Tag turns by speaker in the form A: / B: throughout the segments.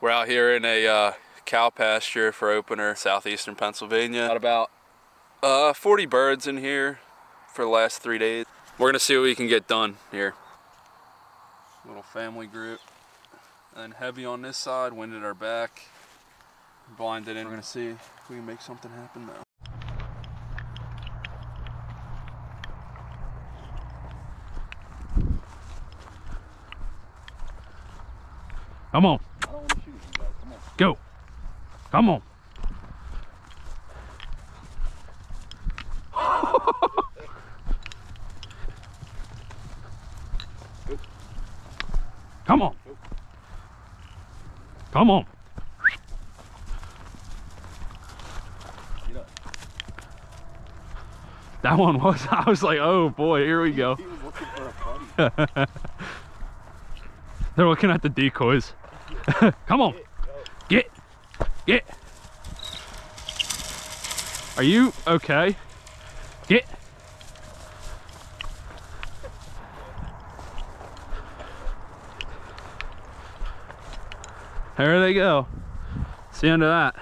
A: We're out here in a cow pasture for opener, southeastern Pennsylvania. Got about 40 birds in here for the last 3 days. We're gonna see what we can get done here. Little family group. And heavy on this side, wind at our back. Blinded in. We're gonna see if we can make something happen now.
B: Come on.
C: I don't want to shoot you guys. Come on.
B: Go. Come on. Come on. Come on. That one was, I was like, oh boy, here we go.
C: He was looking for a buddy.
B: They're looking at the decoys. Come on. Get. Are you okay? Get. There they go. It's the end of that.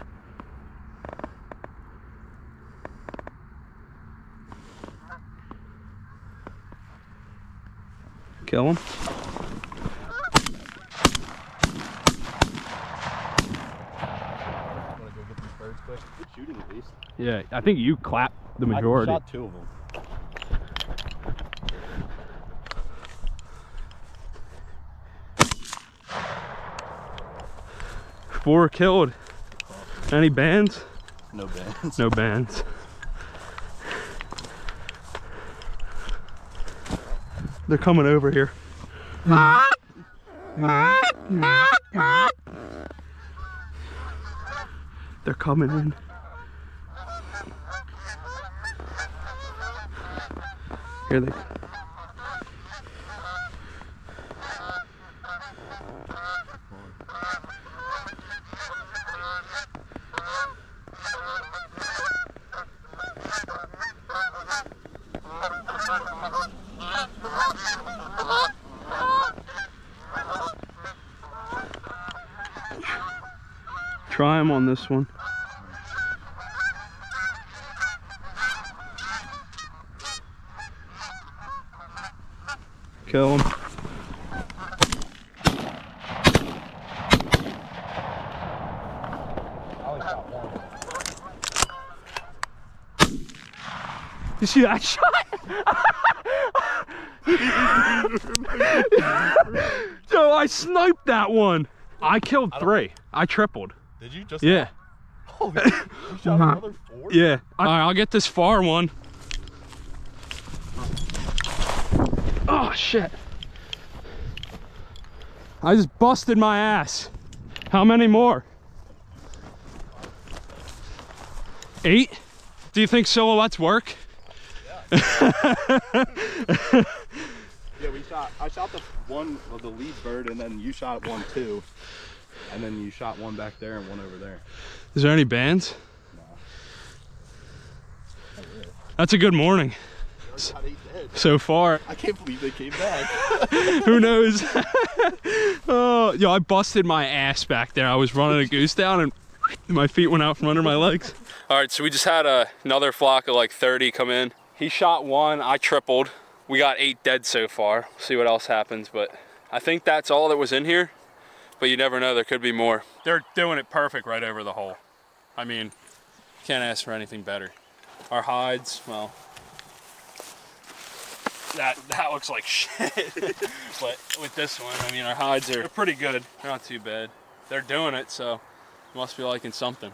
B: Kill him.
C: Want to go get these birds quick? Good shooting at least.
B: Yeah, I think you clapped the majority.
C: I shot 2 of them.
B: Four killed. Any bands?
C: No bands.
B: No bands. They're coming over here. They're coming in. Here they. Try him on this one. Kill him. You see that shot? Yo, I sniped that one. I killed 3. I tripled.
C: Did you just?
B: Yeah.
C: Oh, you shot another 4?
B: Yeah. All right, I'll get this far one. Oh, shit. I just busted my ass. How many more? 8? Do you think silhouettes work?
C: Yeah. Yeah, I shot the one of the lead bird, and then you shot one too, and then you shot one back there and one over there.
B: Is there any bands?
C: No. Not really.
B: That's a good morning.
C: Got 8 dead.
B: So far.
C: I can't believe they came back.
B: Who knows? Oh, yo, I busted my ass back there. I was running a goose down and my feet went out from under my legs. All right, so we just had another flock of like 30 come in. He shot 1, I tripled. We got 8 dead so far. See what else happens, but I think that's all that was in here. But you never know, there could be more. They're doing it perfect right over the hole. I mean, can't ask for anything better. Our hides, well, that looks like shit. But with this one, I mean, our hides are pretty good. They're not too bad. They're doing it, so must be liking something.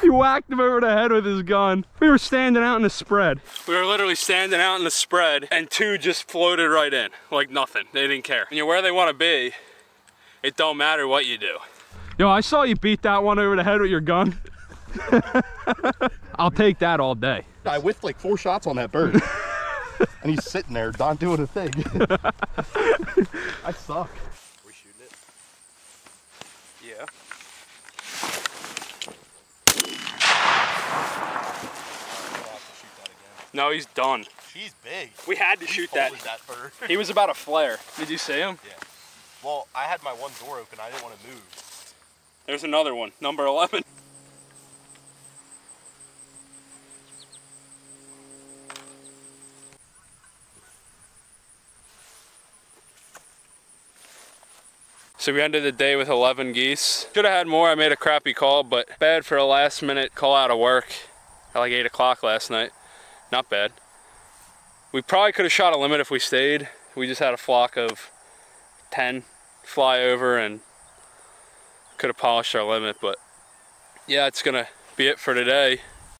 B: He whacked him over the head with his gun. We were standing out in the spread. We were literally standing out in the spread and 2 just floated right in, like nothing. They didn't care. When you're where they want to be, it don't matter what you do. Yo, I saw you beat that one over the head with your gun. I'll take that all day.
C: I whiffed like 4 shots on that bird. And he's sitting there not doing a thing. I suck.
A: We shooting it? Yeah. No, he's done.
C: She's big.
A: We had to shoot that.
C: Bird?
A: He was about a flare. Did you see him?
C: Yeah. Well, I had my one door open. I didn't want to move.
A: There's another one, number 11. So we ended the day with 11 geese. Should have had more. I made a crappy call, but bad for a last minute call out of work at like 8 o'clock last night. Not bad. We probably could have shot a limit if we stayed. We just had a flock of 10 fly over and could have polished our limit, but yeah, it's gonna be it for today.